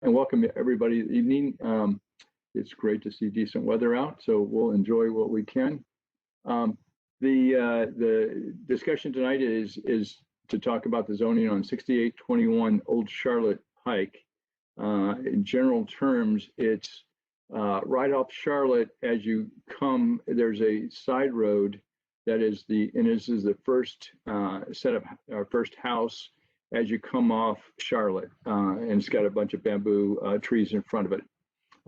and welcome everybody this evening. It's great to see decent weather out, so we'll enjoy what we can. The discussion tonight is to talk about the zoning on 6821 Old Charlotte Pike. In general terms, it's right off Charlotte as you come. There's a side road that is this is the first set of our first house as you come off Charlotte, and it's got a bunch of bamboo trees in front of it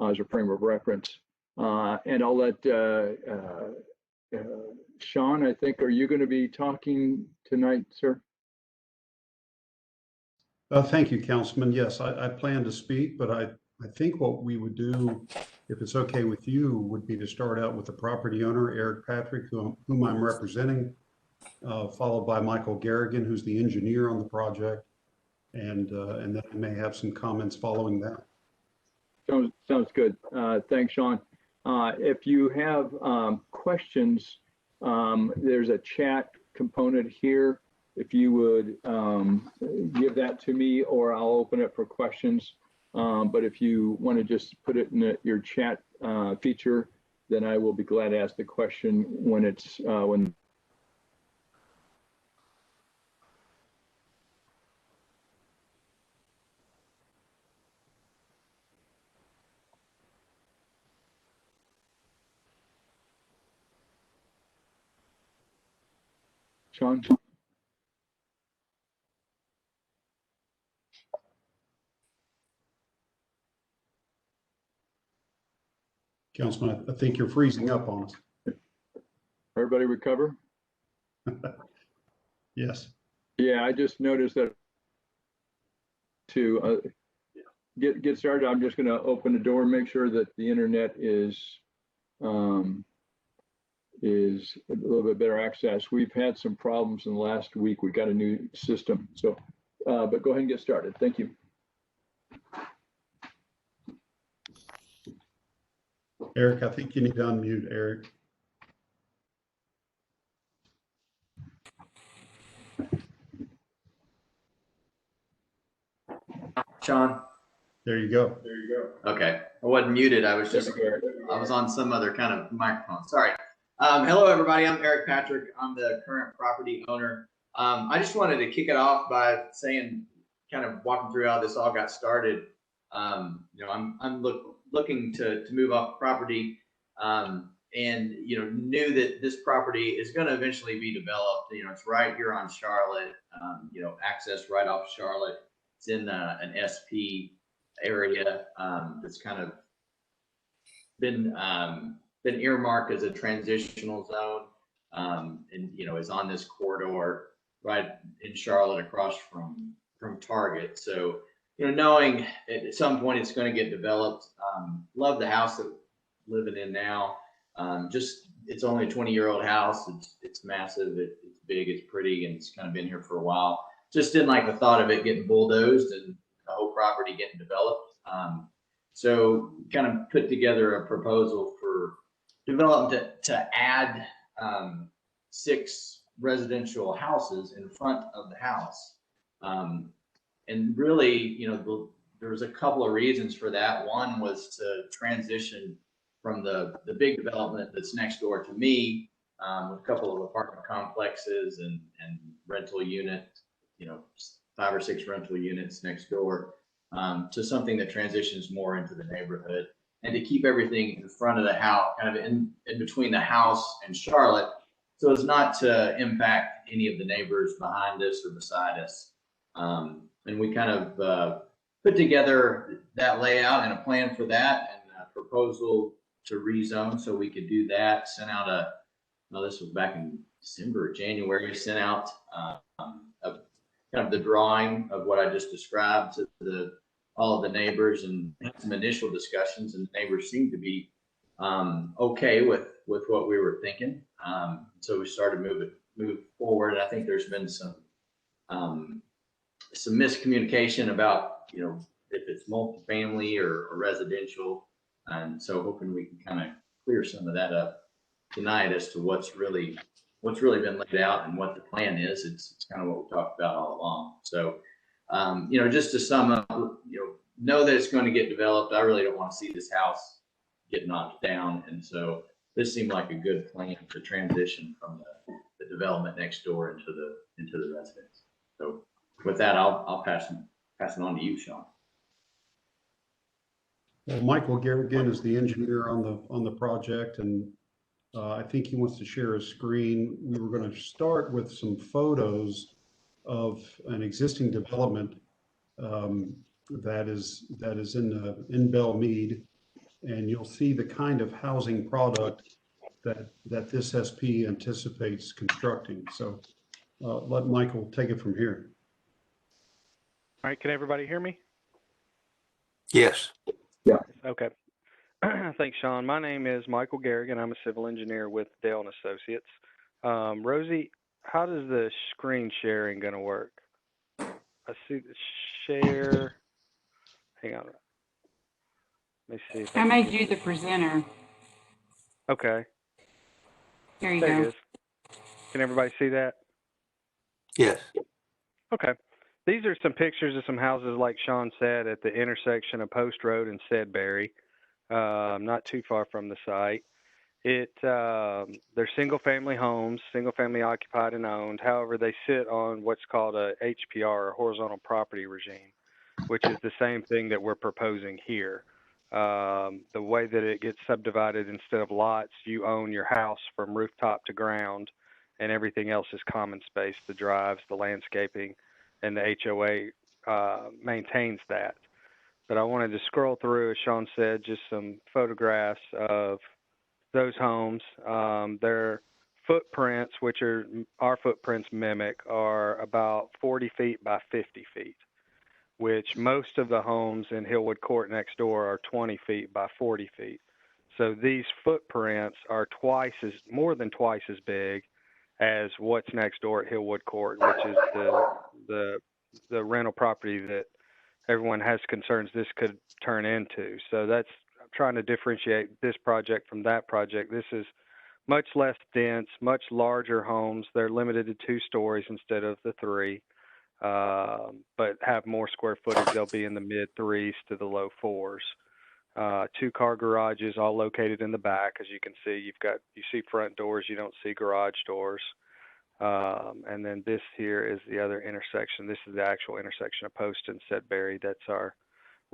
as a frame of reference. And I'll let Sean, I think, are you going to be talking tonight, sir? Thank you, Councilman. Yes, I plan to speak, but I think what we would do, if it's okay with you, would be to start out with the property owner, Eric Patrick, whom I'm representing, followed by Michael Garrigan, who's the engineer on the project, and then I may have some comments following that. Sounds good. Thanks, Sean. If you have questions, there's a chat component here. If you would give that to me, or I'll open it for questions. But if you want to just put it in your chat feature, then I will be glad to ask the question when it's when. Sean? Councilman, I think you're freezing up on us. Everybody recover? Yes. Yeah, I just noticed that to get started, I'm just going to open the door, make sure that the internet is a little bit better access. We've had some problems in the last week. We got a new system, so but go ahead and get started. Thank you. Eric, I think you need to unmute, Eric. Sean? There you go. There you go. Okay. I wasn't muted. I was just, I was on some other kind of microphone. Sorry. Hello, everybody. I'm Eric Patrick. I'm the current property owner. I just wanted to kick it off by saying, kind of walking through how this all got started. You know, I'm looking to move off property, and, you know, knew that this property is going to eventually be developed. You know, it's right here on Charlotte, you know, access right off Charlotte. It's in an SP area that's kind of been earmarked as a transitional zone, and, you know, is on this corridor right in Charlotte across from Target. So, you know, knowing at some point it's going to get developed. Love the house that we're living in now. Just, it's only a 20-year-old house. It's massive. It's big. It's pretty, and it's kind of been here for a while. Just didn't like the thought of it getting bulldozed and the whole property getting developed. So kind of put together a proposal for development to add 6 residential houses in front of the house. And really, you know, there was a couple of reasons for that. One was to transition from the big development that's next door to me, with a couple of apartment complexes and rental units, you know, 5 or 6 rental units next door, to something that transitions more into the neighborhood, and to keep everything in front of the house, kind of in between the house and Charlotte, so as not to impact any of the neighbors behind us or beside us. And we kind of put together that layout and a plan for that, and a proposal to rezone so we could do that. Sent out this was back in December or January, sent out kind of the drawing of what I just described to all of the neighbors, and had some initial discussions, and the neighbors seemed to be okay with what we were thinking. So we started moving forward. And I think there's been some miscommunication about, you know, if it's multifamily or residential, and so hoping we can kind of clear some of that up tonight as to what's really been laid out and what the plan is. It's kind of what we talked about all along. So, you know, just to sum up, you know, know that it's going to get developed. I really don't want to see this house get knocked down. And so this seemed like a good plan to transition from the development next door into the residence. So with that, I'll pass it on to you, Sean. Well, Michael Garrigan is the engineer on the project, and I think he wants to share his screen. We were going to start with some photos of an existing development that is in Belmead, and you'll see the kind of housing product that this SP anticipates constructing. So let Michael take it from here. All right, can everybody hear me? Yes. Okay. Thanks, Sean. My name is Michael Garrigan. I'm a civil engineer with Dale & Associates. Rosie, how does the screen sharing going to work? I see the share. Hang on. Let me see. If I made you the presenter. Okay. Here you There it go. is. Can everybody see that? Yes. Okay. These are some pictures of some houses, like Sean said, at the intersection of Post Road and Sedberry, not too far from the site. They're single-family homes, single-family occupied and owned. However, they sit on what's called a HPR, or horizontal property regime, which is the same thing that we're proposing here. The way that it gets subdivided, instead of lots, you own your house from rooftop to ground, and everything else is common space, the drives, the landscaping, and the HOA maintains that. But I wanted to scroll through, as Sean said, just some photographs of those homes. Their footprints, which are our footprints mimic, are about 40 feet by 50 feet, which most of the homes in Hillwood Court next door are 20 feet by 40 feet. So these footprints are more than twice as big as what's next door at Hillwood Court, which is the rental property that everyone has concerns this could turn into. So that's trying to differentiate this project from that project. This is much less dense, much larger homes. They're limited to 2 stories instead of the 3, but have more square footage. They'll be in the mid 3s to the low 4s. 2-car garages, all located in the back. As you can see, you see front doors, you don't see garage doors. And then this here is the other intersection. This is the actual intersection of Post and Sedberry. That's our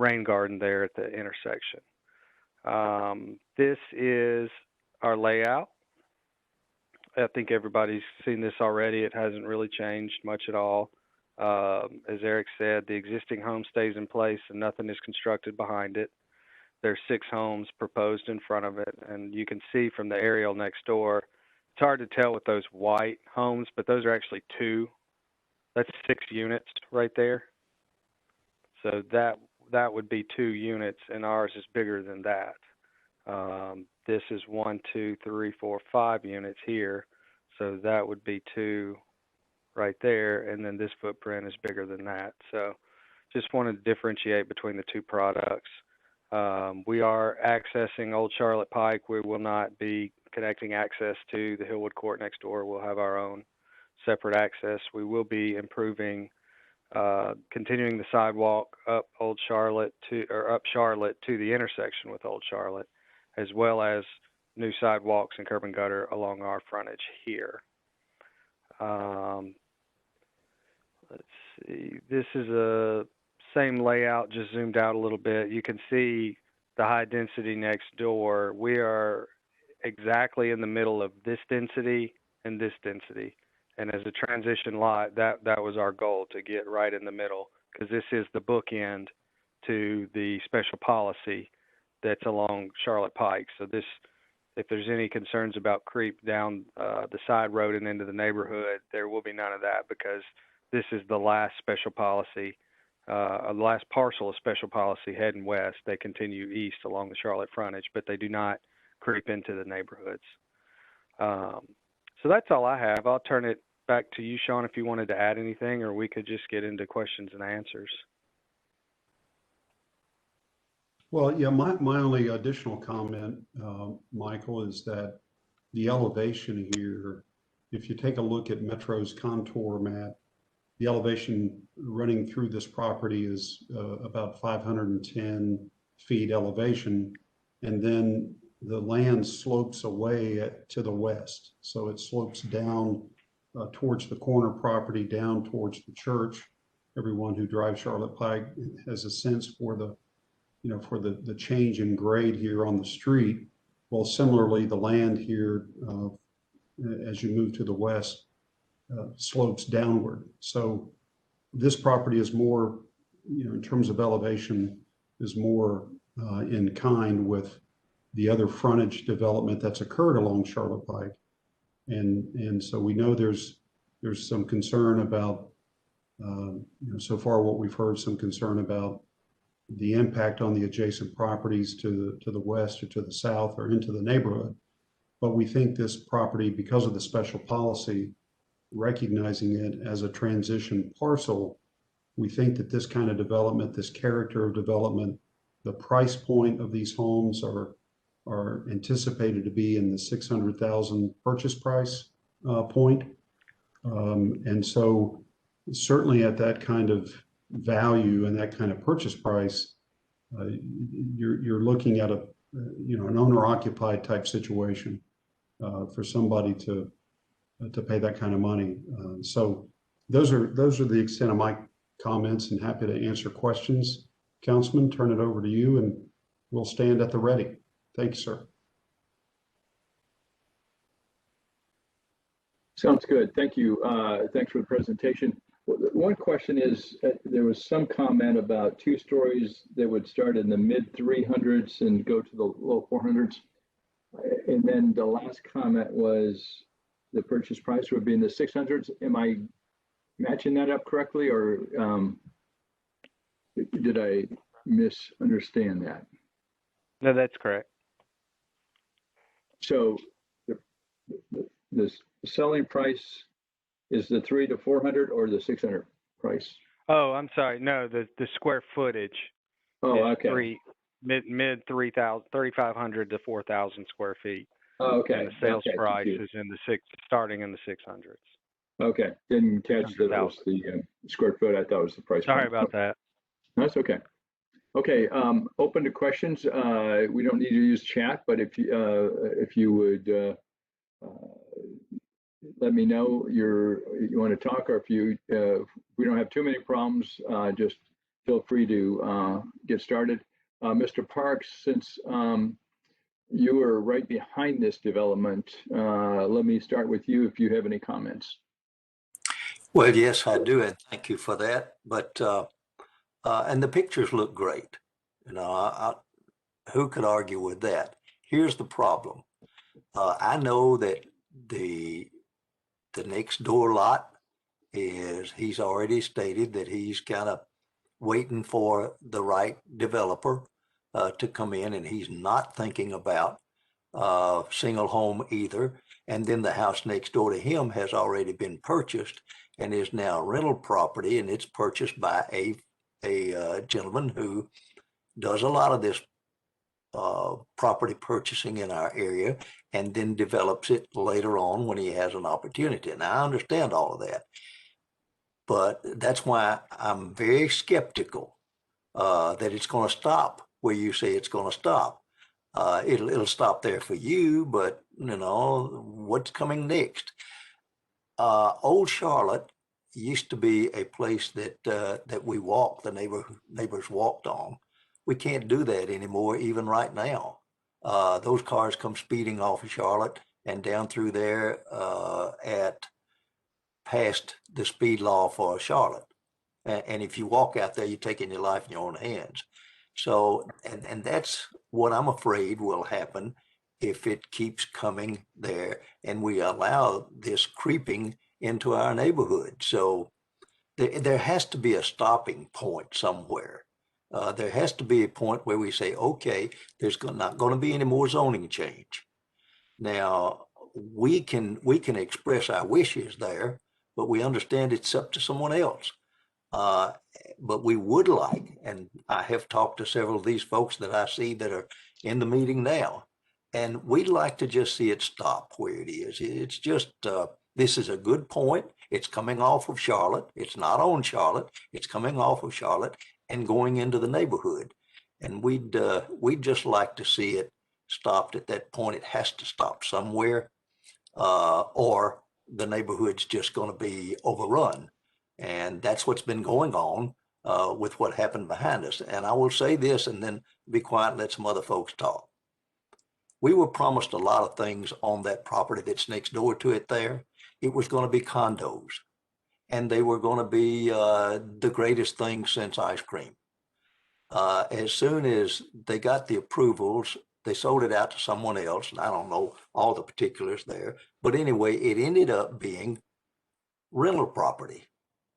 rain garden there at the intersection. This is our layout. I think everybody's seen this already. It hasn't really changed much at all. As Eric said, the existing home stays in place and nothing is constructed behind it. There's 6 homes proposed in front of it, and you can see from the aerial next door, it's hard to tell with those white homes, but those are actually 2. That's 6 units right there. So that would be 2 units, and ours is bigger than that. This is 1, 2, 3, 4, 5 units here. So that would be 2 right there, and then this footprint is bigger than that. So just wanted to differentiate between the 2 products. We are accessing Old Charlotte Pike. We will not be connecting access to the Hillwood Court next door. We'll have our own separate access. We will be improving, continuing the sidewalk up Charlotte to the intersection with Old Charlotte, as well as new sidewalks and curb and gutter along our frontage here. Let's see. This is a same layout, just zoomed out a little bit. You can see the high density next door. We are exactly in the middle of this density and this density. And as a transition lot, that was our goal, to get right in the middle, because this is the bookend to the special policy that's along Charlotte Pike. So this, if there's any concerns about creep down the side road and into the neighborhood, there will be none of that, because this is the last special policy, the last parcel of special policy heading west. They continue east along the Charlotte frontage, but they do not creep into the neighborhoods. So that's all I have. I'll turn it back to you, Sean, if you wanted to add anything, or we could just get into questions and answers. Well, yeah, my only additional comment, Michael, is that the elevation here, if you take a look at Metro's contour map, the elevation running through this property is about 510 feet elevation. And then the land slopes away to the west. So it slopes down towards the corner property, down towards the church. Everyone who drives Charlotte Pike has a sense for the, for the change in grade here on the street. Well, similarly, the land here, as you move to the west, slopes downward. So this property is more, in terms of elevation, is more in kind with the other frontage development that's occurred along Charlotte Pike. And so we know there's some concern about, so far what we've heard, some concern about the impact on the adjacent properties to the west or to the south or into the neighborhood. But we think this property, because of the special policy, recognizing it as a transition parcel, we think that this kind of development, this character of development, the price point of these homes are anticipated to be in the 600,000 purchase price point. And so certainly at that kind of value and that kind of purchase price, you're looking at an owner-occupied type situation for somebody to pay that kind of money. So those are the extent of my comments, and happy to answer questions. Councilman, turn it over to you, and we'll stand at the ready. Thank you, sir. Sounds good. Thank you. Thanks for the presentation. One question is, there was some comment about 2 stories that would start in the mid 300s and go to the low 400s. And then the last comment was the purchase price would be in the 600s. Am I matching that up correctly, or did I misunderstand that? No, that's correct. So the selling price is the 300 to 400 or the 600 price? Oh, I'm sorry. No, the square footage. Oh, is okay. Mid 3,500 to 4,000 square feet. Oh, okay. And the sales okay. price is starting in the 600s. Okay. Didn't catch that it was the square foot. I thought it was the price. Sorry about that. That's okay. Okay. Open to questions. We don't need to use chat, but if you would let me know you want to talk, or if we don't have too many problems, just feel free to get started. Mr. Parks, since you were right behind this development, let me start with you if you have any comments. Well, yes, I do, and thank you for that. But and the pictures look great. Who could argue with that? Here's the problem. I know that the next door lot he's already stated that he's kind of waiting for the right developer to come in, and he's not thinking about single home either. And then the house next door to him has already been purchased and is now rental property, and it's purchased by a gentleman who does a lot of this property purchasing in our area, and then develops it later on when he has an opportunity. And I understand all of that, but that's why I'm very skeptical that it's going to stop where you say it's going to stop. It'll stop there for you, but what's coming next? Old Charlotte used to be a place that we walked, the neighbors walked on. We can't do that anymore, even right now. Those cars come speeding off of Charlotte and down through there at past the speed law for Charlotte. And if you walk out there, you're taking your life in your own hands. So, and that's what I'm afraid will happen if it keeps coming there and we allow this creeping into our neighborhood. So there has to be a stopping point somewhere. There has to be a point where we say, okay, there's not going to be any more zoning change. Now, we can express our wishes there, but we understand it's up to someone else. But we would like, and I have talked to several of these folks that I see that are in the meeting now, and we'd like to just see it stop where it is. It's just, this is a good point. It's coming off of Charlotte. It's not on Charlotte. It's coming off of Charlotte and going into the neighborhood. And we'd just like to see it stopped at that point. It has to stop somewhere, or the neighborhood's just going to be overrun. And that's what's been going on with what happened behind us. And I will say this and then be quiet and let some other folks talk. We were promised a lot of things on that property that's next door to it there. It was going to be condos, and they were going to be the greatest thing since ice cream. As soon as they got the approvals, they sold it out to someone else, and I don't know all the particulars there. But anyway, it ended up being rental property,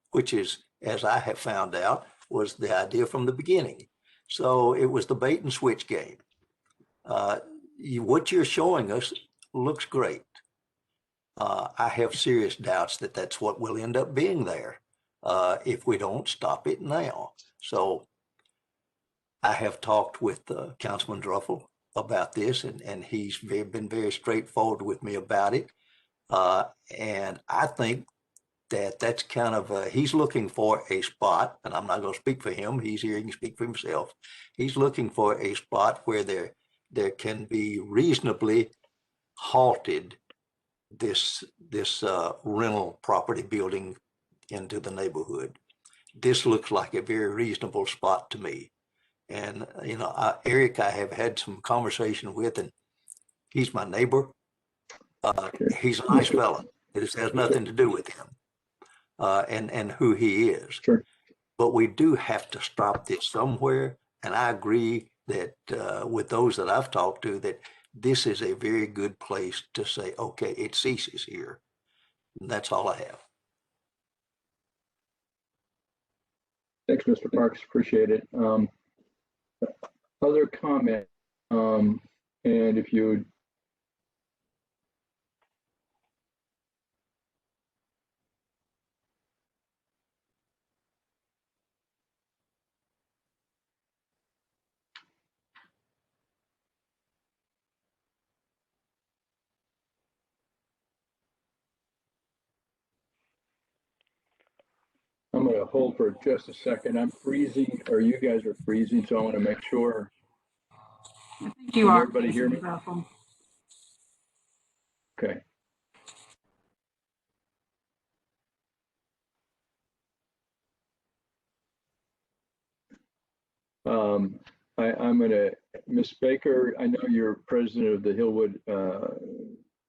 which is, as I have found out, was the idea from the beginning. So it was the bait and switch game. What you're showing us looks great. I have serious doubts that that's what will end up being there if we don't stop it now. So I have talked with Councilman Druffel about this, and he's been very straightforward with me about it. And I think that that's kind of, he's looking for a spot, and I'm not going to speak for him. He's here, he can speak for himself. He's looking for a spot where there can be reasonably halted this rental property building into the neighborhood. This looks like a very reasonable spot to me. And, you know, Eric, I have had some conversation with, and he's my neighbor. He's a nice fella. It has nothing to do with him and who he is. Sure. But we do have to stop this somewhere. And I agree that with those that I've talked to, that this is a very good place to say, okay, it ceases here. And that's all I have. Thanks, Mr. Parks. Appreciate it. Other comment, and if you would. I'm going to hold for just a second. I'm freezing, or you guys are freezing, so I want to make sure. I think you Can are. everybody hear me? Druffel. Okay. I'm going to, Ms. Baker, I know you're president of the Hillwood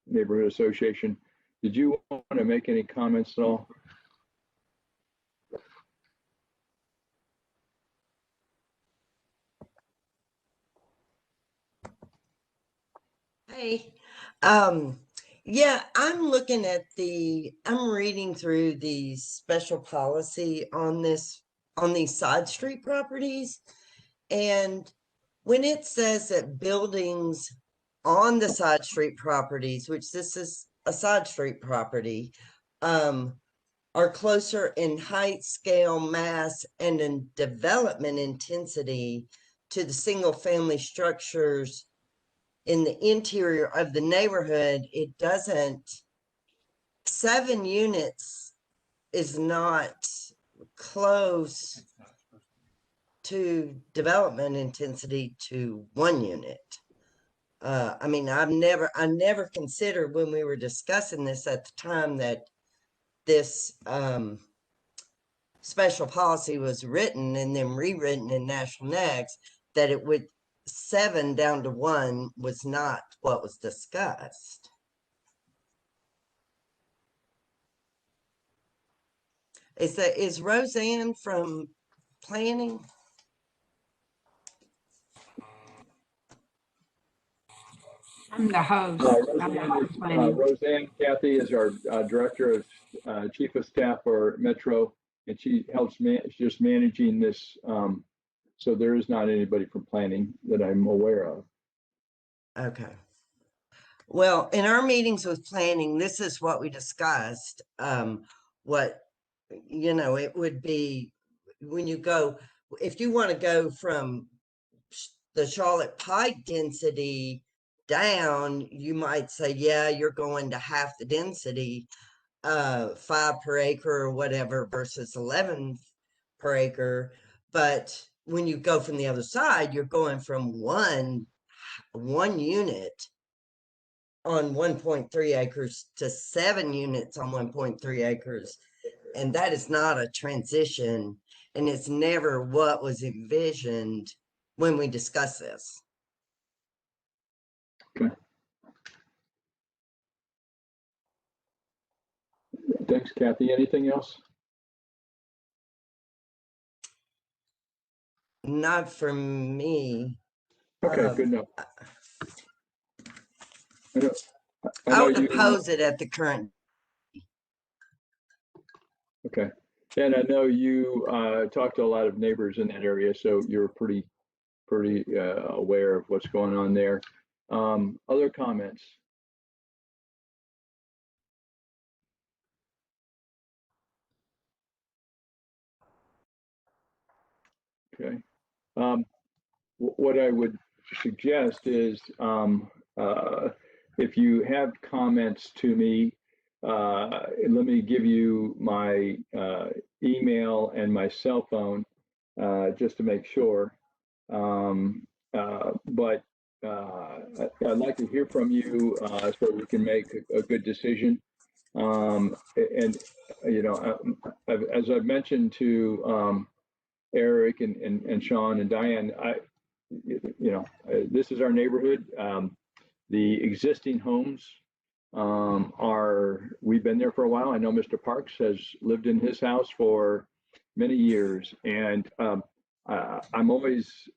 Neighborhood Association. Did you want to make any comments at all? Hey, yeah, I'm reading through the special policy on these side street properties. And when it says that buildings on the side street properties, which this is a side street property, are closer in height, scale, mass, and in development intensity to the single family structures in the interior of the neighborhood, it doesn't, 7 units is not close to development intensity to 1 unit. I mean, I never considered when we were discussing this at the time that this special policy was written and then rewritten in National Next, that it would 7 down to 1 was not what was discussed. Is Roseanne from planning? I'm the host. Roseanne Kathy is our director of chief of staff for Metro, and she helps just managing this. So there is not anybody from planning that I'm aware of. Okay. Well, in our meetings with planning, this is what we discussed. What, you know, it would be when you go, if you want to go from the Charlotte Pike density down, you might say, yeah, you're going to half the density. 5 per acre or whatever versus 11 per acre. But when you go from the other side, you're going from one unit on 1.3 acres to 7 units on 1.3 acres. And that is not a transition. And it's never what was envisioned when we discuss this. Okay. Thanks, Kathy. Anything else? Not for me. Okay, good enough. I I know would you. oppose it at the current. Okay. And I know you talked to a lot of neighbors in that area, so you're pretty aware of what's going on there. Other comments? Okay. What I would suggest is if you have comments to me, let me give you my email and my cell phone just to make sure. But I'd like to hear from you so we can make a good decision. And, you know, as I've mentioned to Eric and Sean and Diane, this is our neighborhood. The existing homes we've been there for a while. I know Mr. Parks has lived in his house for many years, and I'm always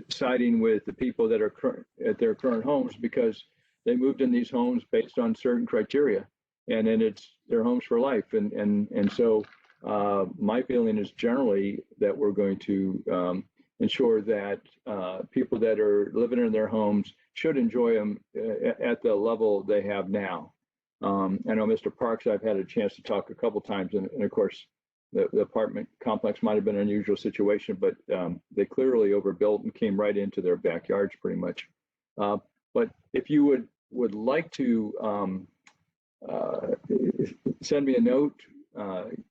siding with the people that are at their current homes because they moved in these homes based on certain criteria, and then it's their homes for life. And so my feeling is generally that we're going to ensure that people that are living in their homes should enjoy them at the level they have now. I know Mr. Parks, I've had a chance to talk a couple times, and of course, the apartment complex might have been an unusual situation, but they clearly overbuilt and came right into their backyards pretty much. But if you would like to send me a note,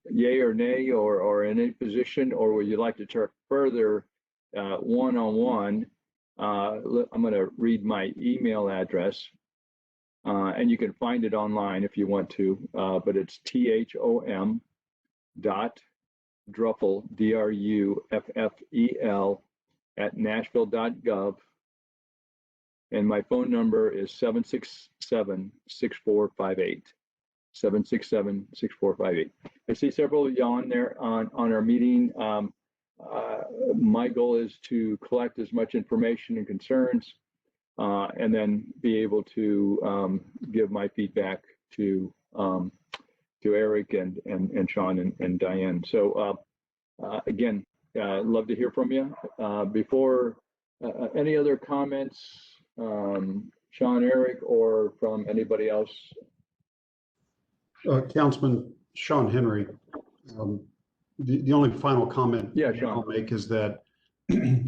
yay or nay, or in any position, or would you like to talk further one-on-one, I'm going to read my email address, and you can find it online if you want to, but it's THOM Druffel, DRUFFEL @nashville.gov. And my phone number is 767-6458. 767-6458. I see several of you on there on our meeting. My goal is to collect as much information and concerns, and then be able to give my feedback to Eric and Sean and Diane. So again, love to hear from you. Before any other comments, Sean, Eric, or from anybody else? Councilman Sean Henry, the only final comment Sean. I'll make is that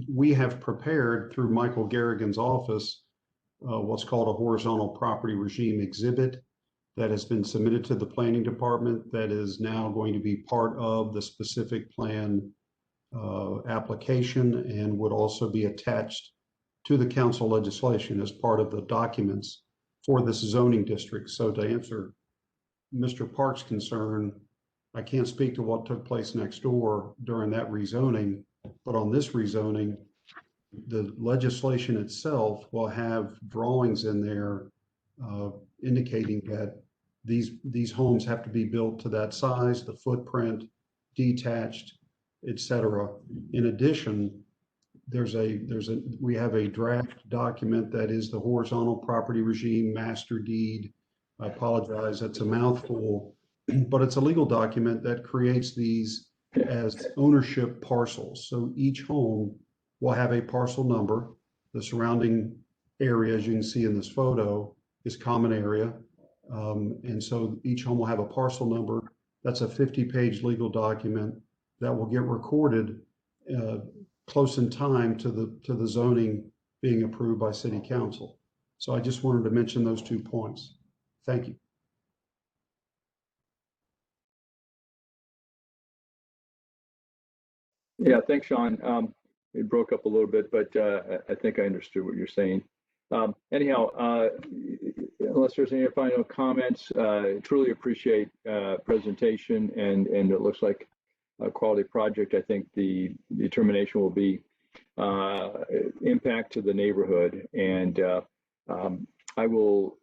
we have prepared through Michael Garrigan's office what's called a horizontal property regime exhibit that has been submitted to the planning department that is now going to be part of the specific plan application and would also be attached to the council legislation as part of the documents for this zoning district. So to answer Mr. Park's concern, I can't speak to what took place next door during that rezoning, but on this rezoning, the legislation itself will have drawings in there indicating that these homes have to be built to that size, the footprint, detached, etc. In addition, we have a draft document that is the horizontal property regime master deed. I apologize, that's a mouthful, but it's a legal document that creates these as ownership parcels. So each home will have a parcel number. The surrounding area, as you can see in this photo, is common area. And so each home will have a parcel number. That's a 50-page legal document that will get recorded close in time to the zoning being approved by City Council. So I just wanted to mention those 2 points. Thank you. Yeah, thanks, Sean. It broke up a little bit, but I think I understood what you're saying. Anyhow, unless there's any final comments, truly appreciate presentation, and it looks like a quality project. I think the determination will be impact to the neighborhood, and I will,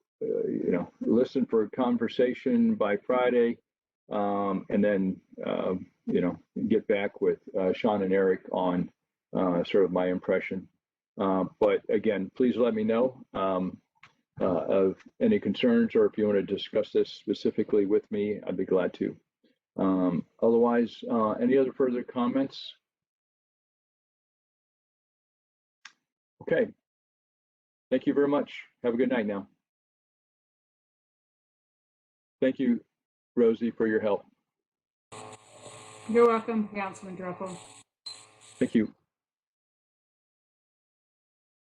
listen for a conversation by Friday, and then get back with Sean and Eric on sort of my impression. But again, please let me know of any concerns, or if you want to discuss this specifically with me, I'd be glad to. Otherwise, any other further comments? Okay. Thank you very much. Have a good night now. Thank you, Rosie, for your help. You're welcome, Councilman Druffel. Thank you.